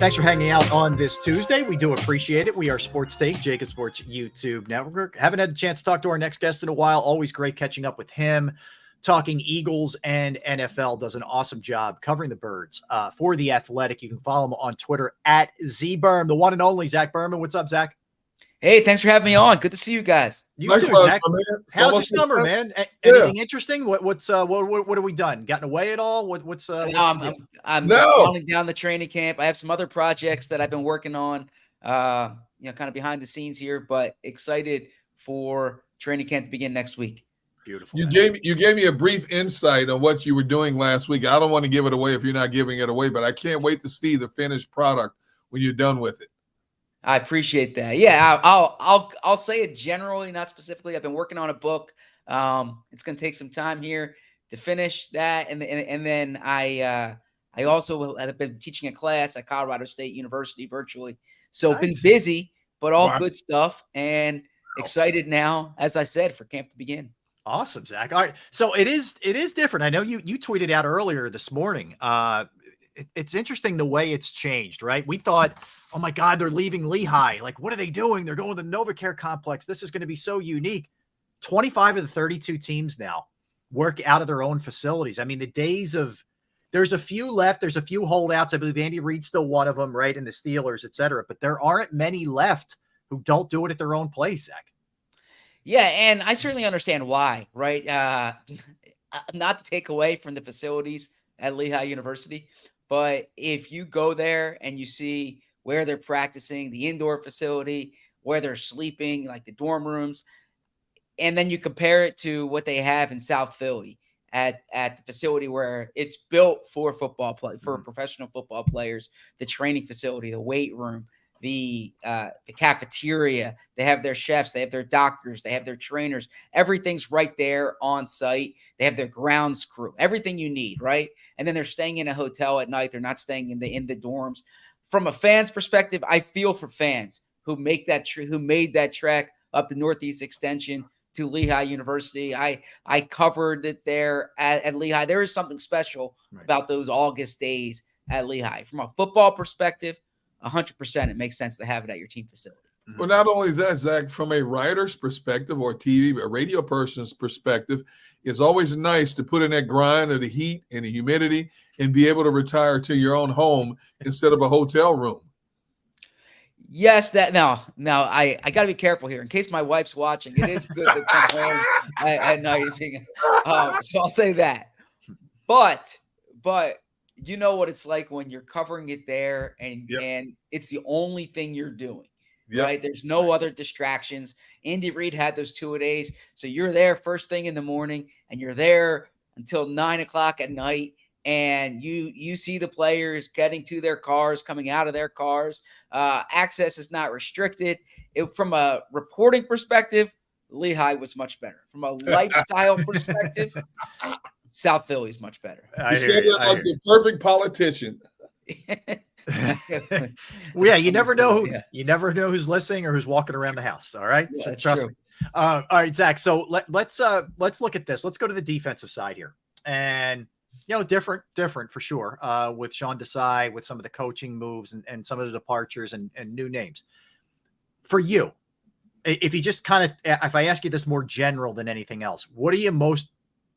Thanks for hanging out on this Tuesday. We do appreciate it. We are Sports Take, JAKIB Sports YouTube Network. Haven't had a chance to talk to our next guest in a while. Always great catching up with him. Talking Eagles and NFL, does an awesome job covering the Birds for The Athletic. You can follow him on Twitter at ZBerm, the one and only Zach Berman. What's up, Zach? Hey, thanks for having me on. Good to see you guys. You too, Zach. How's your summer, man? Anything interesting? What have we done? Gotten away at all? I'm counting down the training camp. I have some other projects that I've been working on, kind of behind the scenes here, but excited for training camp to begin next week. Beautiful. You gave me a brief insight on what you were doing last week. I don't want to give it away if you're not giving it away, but I can't wait to see the finished product when you're done with it. I appreciate that. Yeah, I'll say it generally, not specifically. I've been working on a book. It's going to take some time here to finish that, and then I also have been teaching a class at Colorado State University virtually. So nice. Been busy, but all good stuff, and excited now, as I said, for camp to begin. Awesome, Zach. All right, so it is different. I know you tweeted out earlier this morning. It's interesting the way it's changed, right? We thought, oh my God, they're leaving Lehigh. Like, what are they doing? They're going to the NovaCare complex. This is going to be so unique. 25 of the 32 teams now work out of their own facilities. I mean, the days of, there's a few left. There's a few holdouts. I believe Andy Reid's still one of them, right? And the Steelers, et cetera. But there aren't many left who don't do it at their own place, Zach. Yeah, and I certainly understand why, right? Not to take away from the facilities at Lehigh University, but if you go there and you see where they're practicing, the indoor facility, where they're sleeping, like the dorm rooms, and then you compare it to what they have in South Philly at the facility where it's built for football play, for professional football players, the training facility, the weight room, the cafeteria, they have their chefs, they have their doctors, they have their trainers, everything's right there on site. They have their grounds crew, everything you need, right? And then they're staying in a hotel at night. They're not staying in the dorms. From a fan's perspective, I feel for fans who made that trek up the Northeast Extension to Lehigh University. I covered it there at Lehigh. There is something special about those August days at Lehigh. From a football perspective, 100%, it makes sense to have it at your team facility. Well, not only that, Zach, from a writer's perspective or a radio person's perspective, it's always nice to put in that grind of the heat and the humidity and be able to retire to your own home instead of a hotel room. Yes, that now I got to be careful here in case my wife's watching. It is good to come home at night. So I'll say that. But you know what it's like when you're covering it there and it's the only thing you're doing, right? There's no other distractions. Andy Reid had those 2-a-days. So you're there first thing in the morning and you're there until 9 o'clock at night. And you see the players getting to their cars, coming out of their cars. Access is not restricted. From a reporting perspective, Lehigh was much better. From a lifestyle perspective, South Philly is much better. You said it like the perfect politician. Well, yeah, you never know who's listening or who's walking around the house. All right, yeah, trust me. All right, Zach. So let's look at this. Let's go to the defensive side here, and different for sure. With Sean Desai, with some of the coaching moves and some of the departures and new names. For you, if you just if I ask you this more general than anything else, what are you most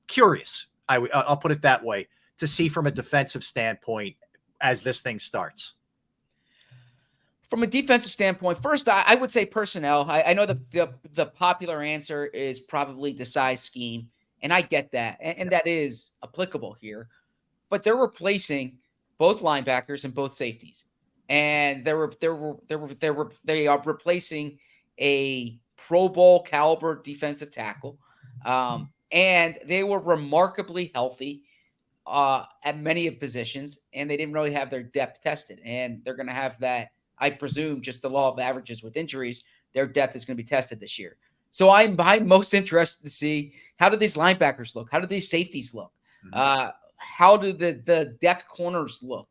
curious? I'll put it that way, to see from a defensive standpoint as this thing starts. From a defensive standpoint, first, I would say personnel. I know the popular answer is probably Desai's scheme, and I get that, and that is applicable here. But they're replacing both linebackers and both safeties, and they are replacing a Pro Bowl caliber defensive tackle. And they were remarkably healthy at many positions, and they didn't really have their depth tested. And they're going to have that, I presume, just the law of averages with injuries. Their depth is going to be tested this year. So I'm most interested to see, how do these linebackers look? How do these safeties look? How do the depth corners look?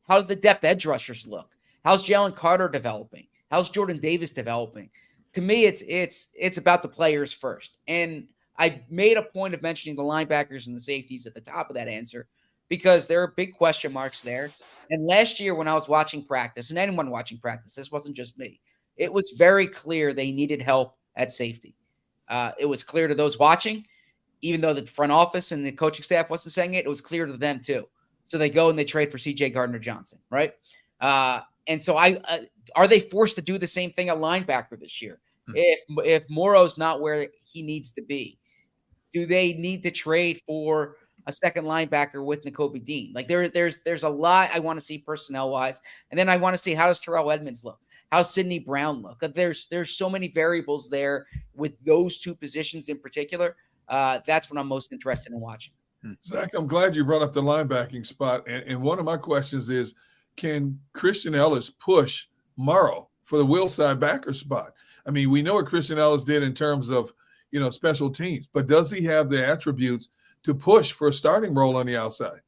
How do the depth edge rushers look? How's Jalen Carter developing? How's Jordan Davis developing? To me, it's about the players first. And I made a point of mentioning the linebackers and the safeties at the top of that answer because there are big question marks there. And last year when I was watching practice, and anyone watching practice, this wasn't just me, it was very clear they needed help at safety. It was clear to those watching, even though the front office and the coaching staff wasn't saying it, it was clear to them too. So they go and they trade for C.J. Gardner-Johnson, right? And so are they forced to do the same thing at linebacker this year? If Morrow's not where he needs to be, do they need to trade for a second linebacker with Nakobe Dean? Like there's a lot I want to see personnel wise, and then I want to see, how does Terrell Edmonds look? How's Sidney Brown look? There's so many variables there with those two positions in particular. That's what I'm most interested in watching. Zach, I'm glad you brought up the linebacking spot. And one of my questions is, can Christian Ellis push Morrow for the will side backer spot? I mean, we know what Christian Ellis did in terms of, special teams, but does he have the attributes to push for a starting role on the outside?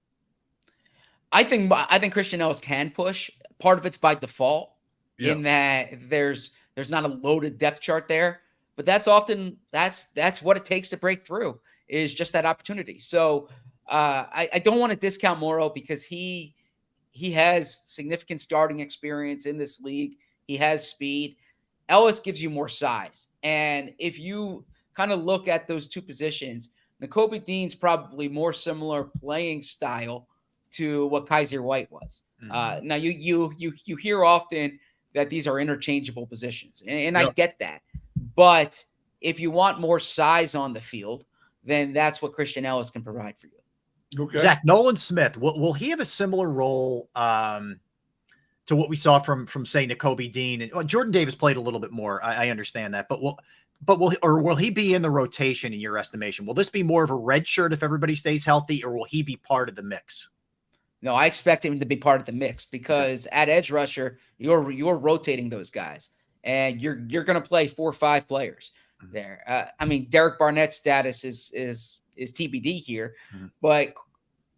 I think Christian Ellis can push. Part of it's by default in that there's not a loaded depth chart there, but that's what it takes to break through, is just that opportunity. So I don't want to discount Morrow because he has significant starting experience in this league. He has speed. Ellis gives you more size. And if you kind of look at those two positions, Nakobe Dean's probably more similar playing style to what Kaiser White was. Now you hear often that these are interchangeable positions, and I get that. But if you want more size on the field, then that's what Christian Ellis can provide for you. Okay. Zach, Nolan Smith, will he have a similar role to what we saw from say Nakobe Dean? And Jordan Davis played a little bit more. I understand that, but will he be in the rotation in your estimation? Will this be more of a red shirt if everybody stays healthy, or will he be part of the mix? No, I expect him to be part of the mix because at edge rusher, you're rotating those guys, and you're going to play 4 or 5 players there. I mean, Derek Barnett's status is TBD here, but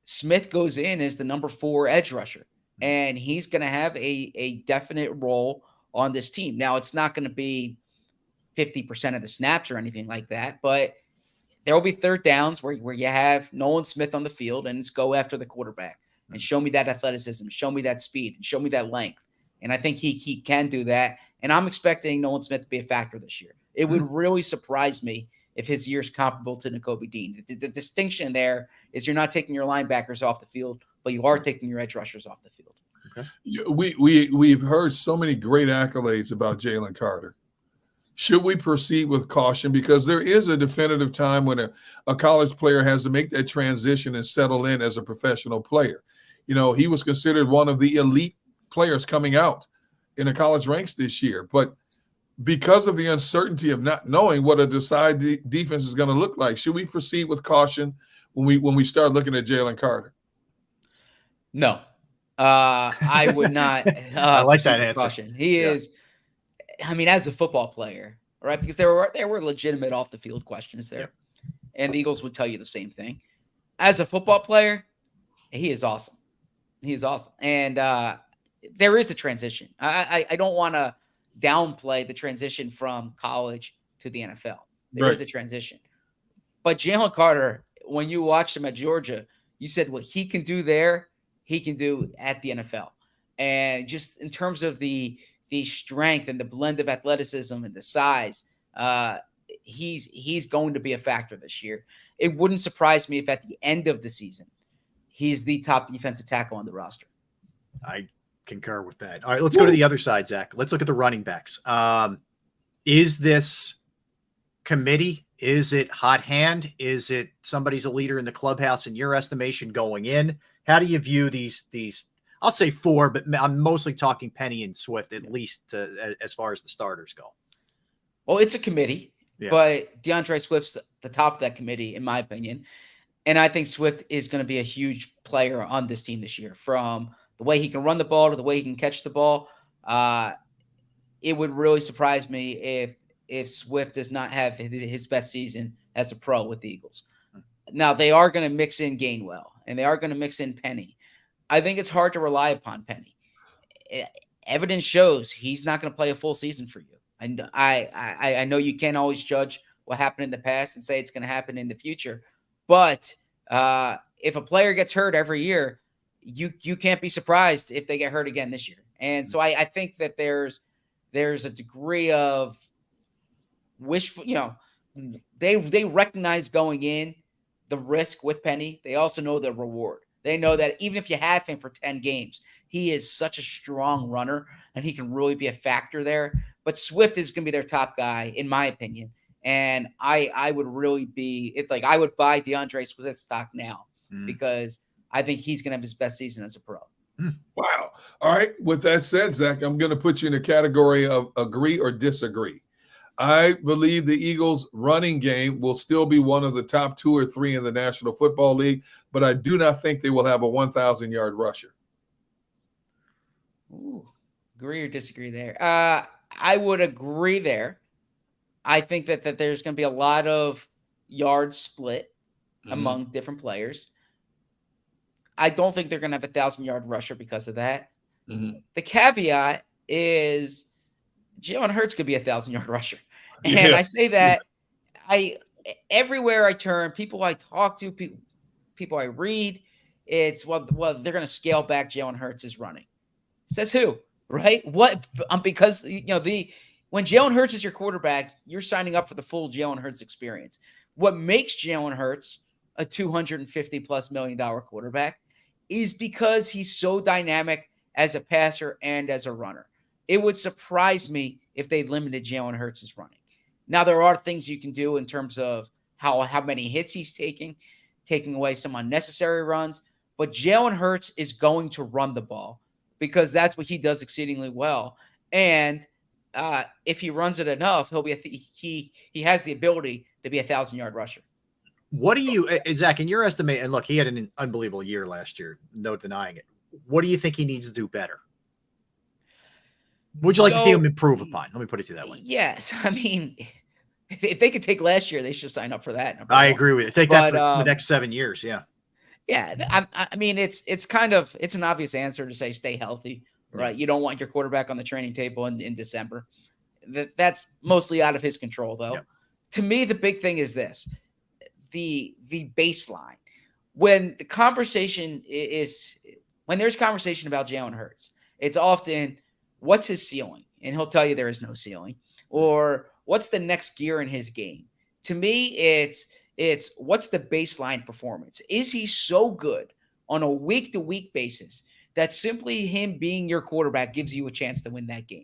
Smith goes in as the number 4 edge rusher, and he's going to have a definite role on this team. Now, it's not going to be 50% of the snaps or anything like that, but there will be third downs where you have Nolan Smith on the field, and it's go after the quarterback and show me that athleticism, show me that speed, and show me that length. And I think he can do that. And I'm expecting Nolan Smith to be a factor this year. It would really surprise me if his year is comparable to Nakobe Dean. The distinction there is you're not taking your linebackers off the field, but you are taking your edge rushers off the field. Okay. We've heard so many great accolades about Jalen Carter. Should we proceed with caution? Because there is a definitive time when a college player has to make that transition and settle in as a professional player. He was considered one of the elite players coming out in the college ranks this year. But because of the uncertainty of not knowing what a decided defense is going to look like, should we proceed with caution when we start looking at Jalen Carter? No, I would not. I like that answer. Caution. He is. I mean, as a football player, right? Because there were legitimate off the field questions there, and the Eagles would tell you the same thing. As a football player, he is awesome. He's awesome, and there is a transition. I don't want to downplay the transition from college to the NFL. There is a transition, but Jalen Carter, when you watched him at Georgia, you said what he can do there, he can do at the NFL, and just in terms of the strength and the blend of athleticism and the size, he's going to be a factor this year. It wouldn't surprise me if at the end of the season, he's the top defensive tackle on the roster. I concur with that. All right, let's go to the other side, Zach. Let's look at the running backs. Is this committee? Is it hot hand? Is it somebody's a leader in the clubhouse in your estimation going in? How do you view these? I'll say 4, but I'm mostly talking Penny and Swift, at least as far as the starters go. Well, it's a committee, but DeAndre Swift's the top of that committee, in my opinion. And I think Swift is going to be a huge player on this team this year, from the way he can run the ball to the way he can catch the ball. It would really surprise me if Swift does not have his best season as a pro with the Eagles. Now, they are going to mix in Gainwell, and they are going to mix in Penny. I think it's hard to rely upon Penny. Evidence shows he's not going to play a full season for you. And I know you can't always judge what happened in the past and say it's going to happen in the future, but if a player gets hurt every year, you can't be surprised if they get hurt again this year. And so I think that there's a degree of wishful, they recognize going in the risk with Penny. They also know the reward. They know that even if you have him for 10 games, he is such a strong runner and he can really be a factor there. But Swift is going to be their top guy, in my opinion. And I would really I would buy DeAndre Swift stock now because I think he's going to have his best season as a pro. Wow. All right. With that said, Zach, I'm going to put you in a category of agree or disagree. I believe the Eagles' running game will still be one of the top 2 or 3 in the National Football League, but I do not think they will have a 1,000-yard rusher. Ooh, agree or disagree there? I would agree there. I think that there's going to be a lot of yards split among different players. I don't think they're going to have a 1,000-yard rusher because of that. The caveat is Jalen Hurts could be a 1,000-yard rusher. And I say that everywhere I turn, people I talk to, people I read, it's well, they're going to scale back Jalen Hurts' running. Says who, right? What? Because when Jalen Hurts is your quarterback, you're signing up for the full Jalen Hurts experience. What makes Jalen Hurts a $250+ million quarterback is because he's so dynamic as a passer and as a runner. It would surprise me if they limited Jalen Hurts' running. Now, there are things you can do in terms of how many hits he's taking away some unnecessary runs, but Jalen Hurts is going to run the ball because that's what he does exceedingly well. And if he runs it enough, he'll be he has the ability to be a 1,000-yard rusher. What do you, Zach, in your estimate, and look, he had an unbelievable year last year, no denying it. What do you think he needs to do better? Would you like to see him improve upon? Let me put it to you that way. Yes. I mean, if they could take last year, they should sign up for that. I agree with you. Take that for the next 7 years. Yeah. Yeah. I mean, it's an obvious answer to say stay healthy, right? You don't want your quarterback on the training table in December. That's mostly out of his control, though. Yep. To me, the big thing is this. The baseline. When there's conversation about Jalen Hurts, it's often what's his ceiling? And he'll tell you there is no ceiling. Or what's the next gear in his game? To me, it's what's the baseline performance? Is he so good on a week-to-week basis that simply him being your quarterback gives you a chance to win that game?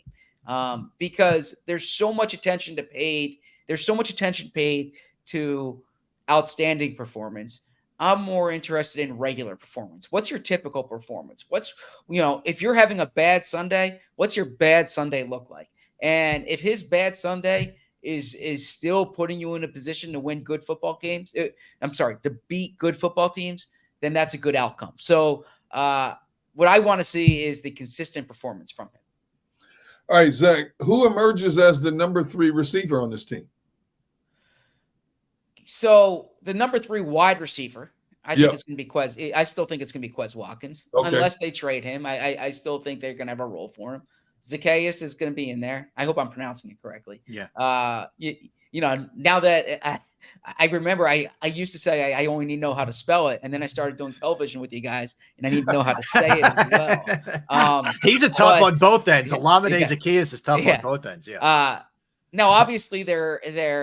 Because there's so much attention paid to outstanding performance. I'm more interested in regular performance. What's your typical performance? If you're having a bad Sunday, what's your bad Sunday look like? And if his bad Sunday is still putting you in a position to win good football games, to beat good football teams, then that's a good outcome. So what I want to see is the consistent performance from him. All right, Zach, who emerges as the number 3 receiver on this team? So the number 3 wide receiver, I think it's going to be Quez. I still think it's going to be Quez Watkins, unless they trade him. I still think they're going to have a role for him. Zacchaeus is going to be in there. I hope I'm pronouncing it correctly. Yeah. Now that I remember, I used to say I only need to know how to spell it, and then I started doing television with you guys, and I need to know how to say it as well. He's a tough on both ends. Olamide Zacchaeus is tough on both ends. Yeah. Now, obviously, they're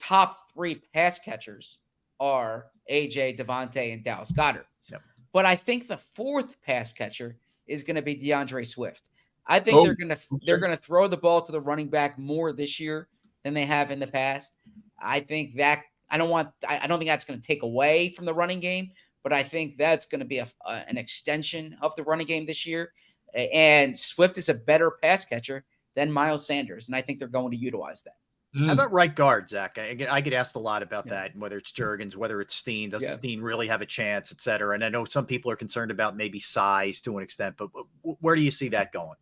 top 3 pass catchers are AJ, Devontae, and Dallas Goedert. Yep. But I think the 4th pass catcher is going to be DeAndre Swift. I think they're going to throw the ball to the running back more this year than they have in the past. I think that I don't think that's going to take away from the running game, but I think that's going to be an extension of the running game this year. And Swift is a better pass catcher than Miles Sanders, and I think they're going to utilize that. How about right guard, Zach? I get asked a lot about that, whether it's Jurgens, whether it's Steen. Does Steen really have a chance, et cetera? And I know some people are concerned about maybe size to an extent, but where do you see that going?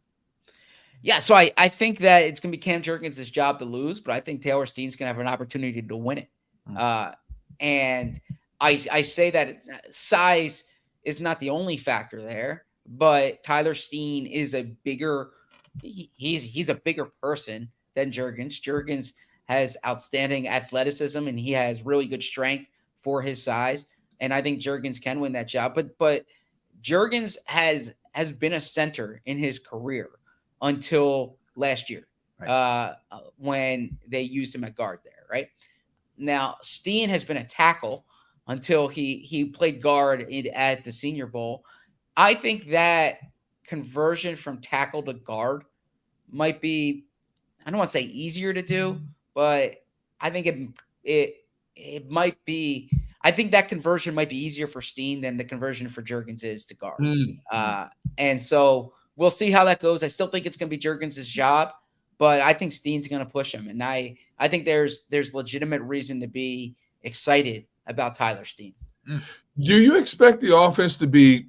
Yeah, so I think that it's going to be Cam Jurgens' job to lose, but I think Taylor Steen's going to have an opportunity to win it. And I say that size is not the only factor there, but Tyler Steen is he's a bigger person than Jurgens. Jurgens has outstanding athleticism and he has really good strength for his size. and I think Juergens can win that job. But Juergens has been a center in his career until last year, right, when they used him at guard there. Right now, Steen has been a tackle until he played guard at the Senior Bowl. I think that conversion from tackle to guard might be, I don't want to say easier to do, but I think it might be. I think that conversion might be easier for Steen than the conversion for Juergens is to guard. And so we'll see how that goes. I still think it's going to be Juergens' job, but I think Steen's going to push him. And I think there's legitimate reason to be excited about Tyler Steen. Do you expect the offense to be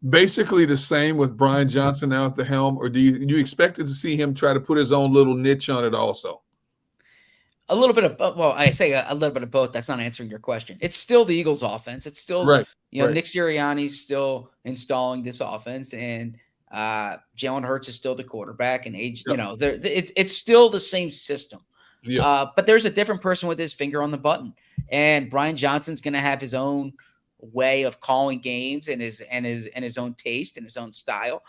basically the same with Brian Johnson now at the helm, or do you expect to see him try to put his own little niche on it also? A little bit of, well, I say a little bit of both. That's not answering your question. It's still the Eagles' offense. It's still, right, Nick Sirianni's still installing this offense, and Jalen Hurts is still the quarterback, and it's still the same system. But there's a different person with his finger on the button, and Brian Johnson's going to have his own way of calling games and his own taste and his own style.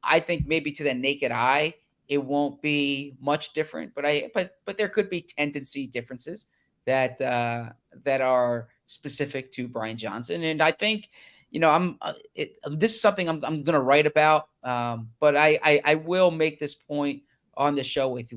I think maybe to the naked eye, it won't be much different, but there could be tendency differences that are specific to Brian Johnson. And I think, this is something I'm going to write about. But I will make this point on the show with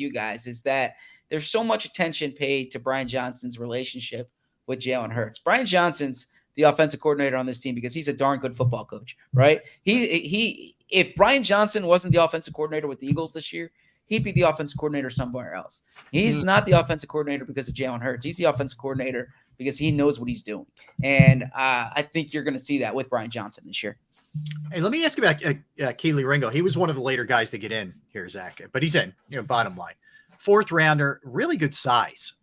you guys, is that there's so much attention paid to Brian Johnson's relationship with Jalen Hurts. Brian Johnson's the offensive coordinator on this team because he's a darn good football coach, right? If Brian Johnson wasn't the offensive coordinator with the Eagles this year, he'd be the offensive coordinator somewhere else. He's not the offensive coordinator because of Jalen Hurts. He's the offensive coordinator because he knows what he's doing. And I think you're going to see that with Brian Johnson this year. Hey, let me ask you about Keely Ringo. He was one of the later guys to get in here, Zach, but he's in, bottom line. 4th rounder, really good size.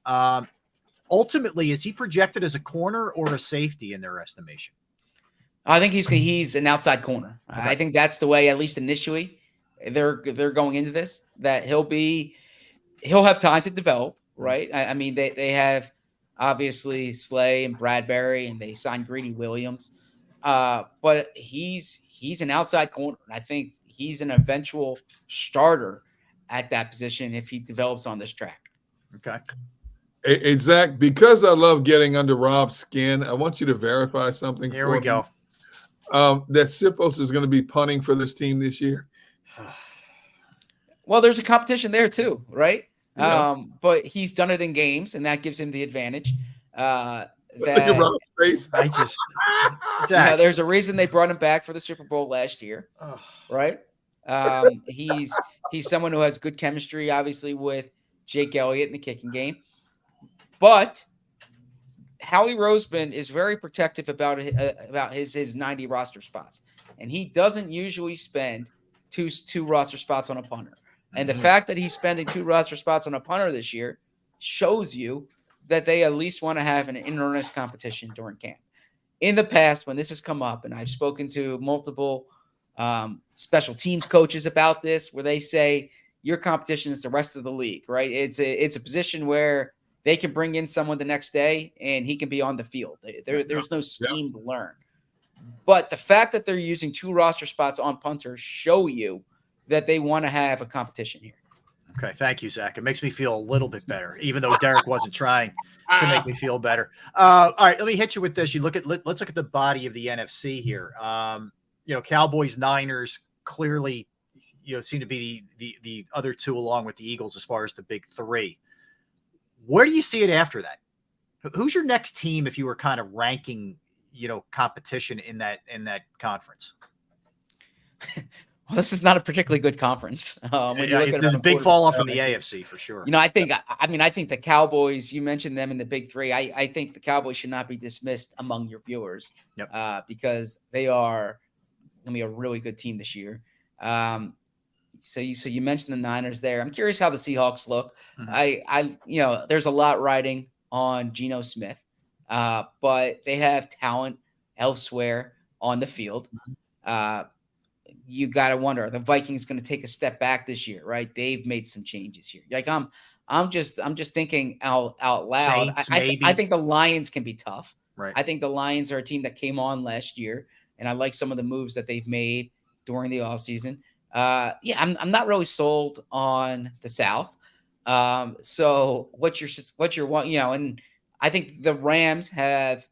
Ultimately, is he projected as a corner or a safety in their estimation? I think he's an outside corner. Okay. I think that's the way, at least initially, they're going into this, that he'll have time to develop, right? I mean, they have obviously Slay and Bradbury, and they signed Greedy Williams. But he's an outside corner. I think he's an eventual starter at that position if he develops on this track. Okay. Hey, Zach, because I love getting under Rob's skin, I want you to verify something. Here we go. That Sipos is going to be punting for this team this year. Well, there's a competition there too, right? Yeah. But he's done it in games, and that gives him the advantage. Look at Rob's face. There's a reason they brought him back for the Super Bowl last year, right? He's someone who has good chemistry, obviously, with Jake Elliott in the kicking game. But Howie Roseman is very protective about his 90 roster spots, and he doesn't usually spend two roster spots on a punter. And the fact that he's spending 2 roster spots on a punter this year shows you that they at least want to have an in-earnest competition during camp. In the past, when this has come up, and I've spoken to multiple special teams coaches about this, where they say your competition is the rest of the league, right? It's a position where they can bring in someone the next day and he can be on the field. There's no scheme to learn. But the fact that they're using 2 roster spots on punters show you that they want to have a competition here. Okay. Thank you, Zach. It makes me feel a little bit better, even though Derek wasn't trying to make me feel better. All right. Let me hit you with this. Let's look at the body of the NFC here. Cowboys, Niners clearly, seem to be the other 2 along with the Eagles as far as the big 3. Where do you see it after that? Who's your next team if you were kind of ranking, competition in that conference? Well, this is not a particularly good conference. There's a big fall off from the AFC for sure. I think the Cowboys, you mentioned them in the big 3. I think the Cowboys should not be dismissed among your viewers. Yep. Because they are going to be a really good team this year. So you mentioned the Niners there. I'm curious how the Seahawks look. Mm-hmm. There's a lot riding on Geno Smith, but they have talent elsewhere on the field. You got to wonder, are the Vikings going to take a step back this year, right? They've made some changes here. Like I'm just thinking out loud. Saints, I think the Lions can be tough. Right. I think the Lions are a team that came on last year, and I like some of the moves that they've made during the offseason. Yeah, I'm not really sold on the South. So what you're and I think the Rams have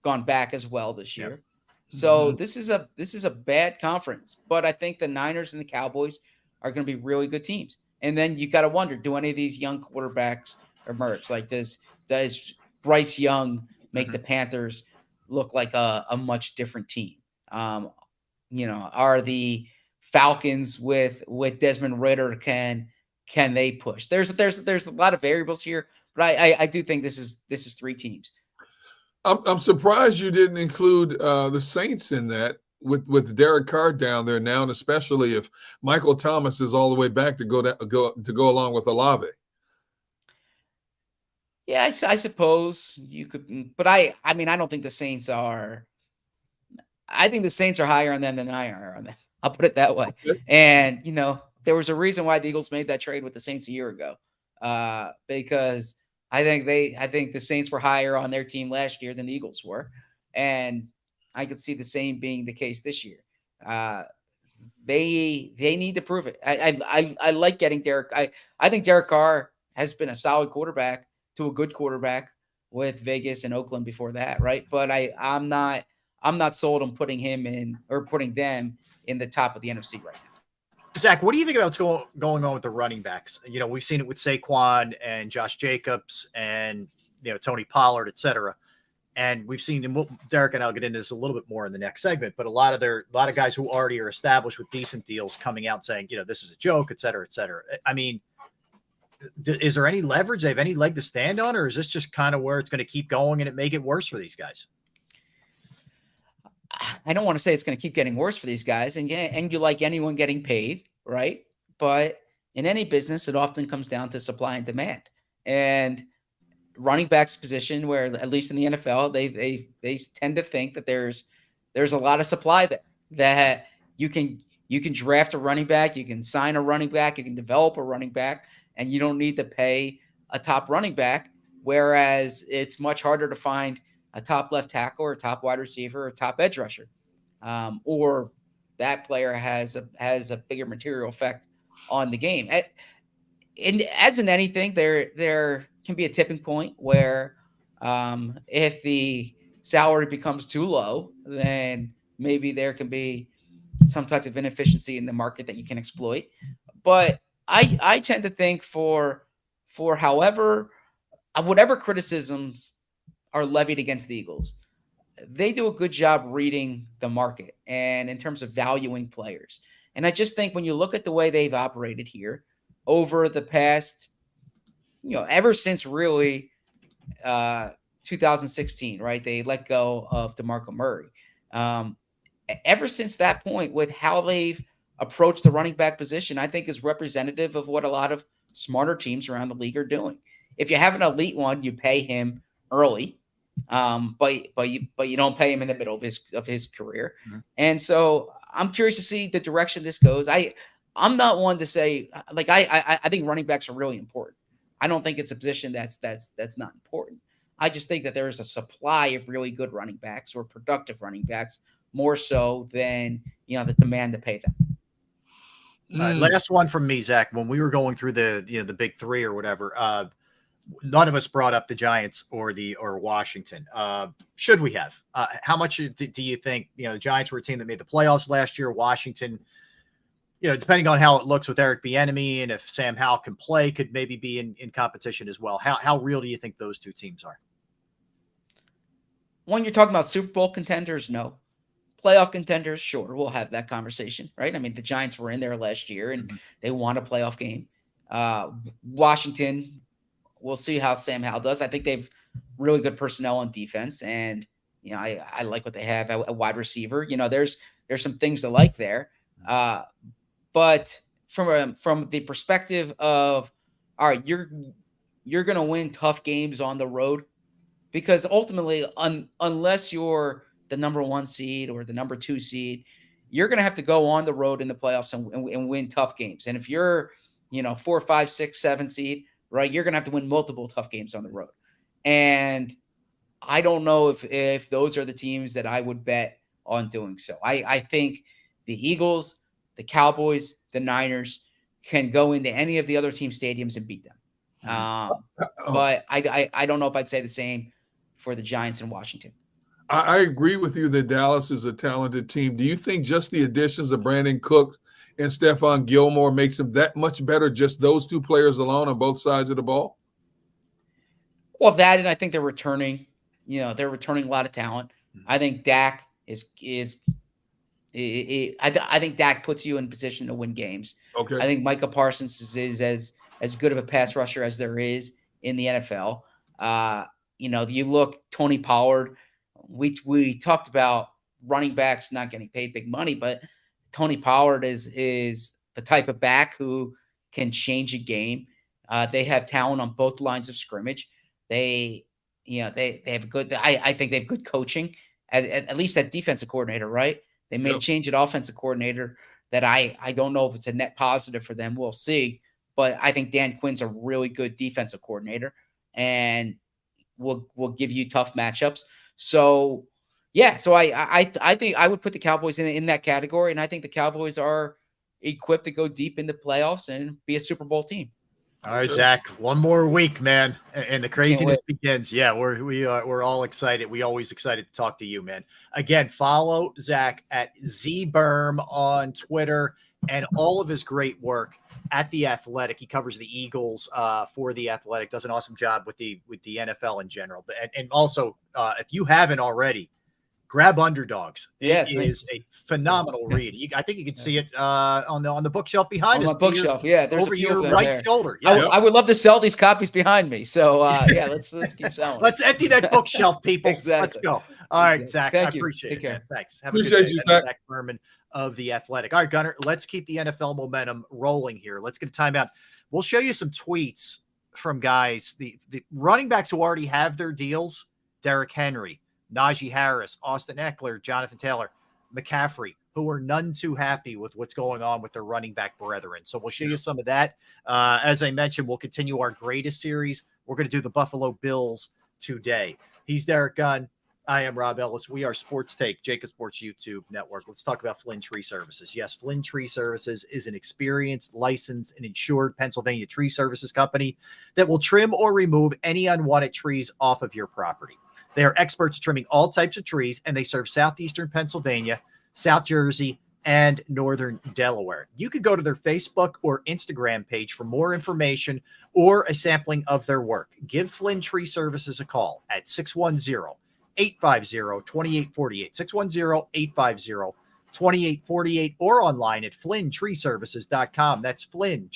gone back as well this Yep. year. So Mhm. this is a bad conference, but I think the Niners and the Cowboys are going to be really good teams. And then you got to wonder, do any of these young quarterbacks emerge? Like does Bryce Young make Mhm. the Panthers look like a much different team? Are the Falcons with Desmond Ritter can they push? There's a lot of variables here, but I do think this is three teams. I'm surprised you didn't include the Saints in that with Derek Carr down there now, and especially if Michael Thomas is all the way back to go along with Olave. Yeah, I suppose you could, but I mean, I don't think the Saints are. I think the Saints are higher on them than I are on them. I'll put it that way. Okay. And there was a reason why the Eagles made that trade with the Saints a year ago, because I think the Saints were higher on their team last year than the Eagles were, and I could see the same being the case this year. Uh, they need to prove it. I like getting Derek. I think Derek Carr has been a solid quarterback to a good quarterback with Vegas and Oakland before that, right? But I'm not sold on putting him in or putting them in the top of the NFC right now. Zach, what do you think about what's going on with the running backs? We've seen it with Saquon and Josh Jacobs and Tony Pollard, et cetera. And we've seen, and Derek and I'll get into this a little bit more in the next segment, but a lot of guys who already are established with decent deals coming out saying, this is a joke, et cetera, et cetera. I mean, is there any leverage? They have any leg to stand on, or is this just kind of where it's going to keep going and it may get worse for these guys? I don't want to say it's going to keep getting worse for these guys, and you like anyone getting paid, right? But in any business, it often comes down to supply and demand. And running backs position, where at least in the NFL, they tend to think that there's a lot of supply there, that you can draft a running back, you can sign a running back, you can develop a running back, and you don't need to pay a top running back. Whereas it's much harder to find a top left tackle or a top wide receiver or top edge rusher, or that player has a bigger material effect on the game. And as in anything, there can be a tipping point where if the salary becomes too low, then maybe there can be some type of inefficiency in the market that you can exploit. But I tend to think for whatever criticisms are levied against the Eagles, they do a good job reading the market and in terms of valuing players. And I just think when you look at the way they've operated here over the past, ever since really 2016, right? They let go of DeMarco Murray. Ever since that point, with how they've approached the running back position, I think is representative of what a lot of smarter teams around the league are doing. If you have an elite one, you pay him early, but you don't pay him in the middle of his career. Mm-hmm. And so I'm curious to see the direction this goes. I'm not one to say, like, I think running backs are really important. I don't think it's a position that's not important. I just think that there is a supply of really good running backs or productive running backs more so than the demand to pay them. Last one from me, Zach. When we were going through the big three or whatever, none of us brought up the Giants or Washington. Should we have? How much do you think? The Giants were a team that made the playoffs last year. Washington, depending on how it looks with Eric Bieniemy and if Sam Howell can play, could maybe be in competition as well. How real do you think those two teams are? When you're talking about Super Bowl contenders, no. Playoff contenders, sure, we'll have that conversation, right? I mean, the Giants were in there last year and they won a playoff game. Washington, we'll see how Sam Howell does. I think they've really good personnel on defense, and I like what they have at wide receiver. There's some things to like there. But from the perspective of, all right, you're going to win tough games on the road, because ultimately, unless you're the number 1 seed or the number 2 seed, you're going to have to go on the road in the playoffs and win tough games. And if you're 4, 5, 6, 7 seed, right, you're going to have to win multiple tough games on the road. And I don't know if those are the teams that I would bet on doing so. I think the Eagles, the Cowboys, the Niners can go into any of the other team stadiums and beat them. But I don't know if I'd say the same for the Giants in Washington. I agree with you that Dallas is a talented team. Do you think just the additions of Brandon Cook and Stephon Gilmore makes them that much better, just those two players alone on both sides of the ball? Well, that, and I think they're returning a lot of talent. I think Dak I think Dak puts you in position to win games. Okay. I think Micah Parsons is as good of a pass rusher as there is in the NFL. You look Tony Pollard. We talked about running backs not getting paid big money, but Tony Pollard is the type of back who can change a game. They have talent on both lines of scrimmage. They have good. I think they have good coaching at least that defensive coordinator, right? They may change at offensive coordinator that I don't know if it's a net positive for them. We'll see. But I think Dan Quinn's a really good defensive coordinator and will give you tough matchups. So, yeah. So I think I would put the Cowboys in that category, and I think the Cowboys are equipped to go deep in the playoffs and be a Super Bowl team. All right, Zach, one more week, man, and the craziness begins. Yeah, we're all excited. We always excited to talk to you, man. Again, follow Zach at ZBerm on Twitter and all of his great work at The Athletic. He covers the Eagles for The Athletic, does an awesome job with the NFL in general. But and also, if you haven't already, grab Underdogs. It is a phenomenal read. I think you can see it on the bookshelf behind us. On the bookshelf, there's over a few your of them right there. shoulder. Yes. I would love to sell these copies behind me. So let's keep selling. Let's empty that bookshelf, people. Exactly. Let's go. All right, Zach. Thank I you. appreciate Take it. care. Man. Thanks. Have Appreciate a good day. you, That's Zach. Zach Berman of The Athletic. All right, Gunner. Let's keep the NFL momentum rolling here. Let's get a timeout. We'll show you some tweets from guys, the running backs who already have their deals: Derrick Henry, Najee Harris, Austin Eckler, Jonathan Taylor, McCaffrey, who are none too happy with what's going on with their running back brethren. So we'll show you some of that. As I mentioned, we'll continue our greatest series. We're going to do the Buffalo Bills today. He's Derek Gunn. I am Rob Ellis. We are Sports Take, JAKIB Sports YouTube Network. Let's talk about Flynn Tree Services. Yes, Flynn Tree Services is an experienced, licensed, and insured Pennsylvania tree services company that will trim or remove any unwanted trees off of your property. They are experts trimming all types of trees, and they serve southeastern Pennsylvania, South Jersey, and northern Delaware. You could go to their Facebook or Instagram page for more information or a sampling of their work. Give Flynn Tree Services a call at 610-850-2848, 610-850-2848, or online at flynntreeservices.com. That's Flynn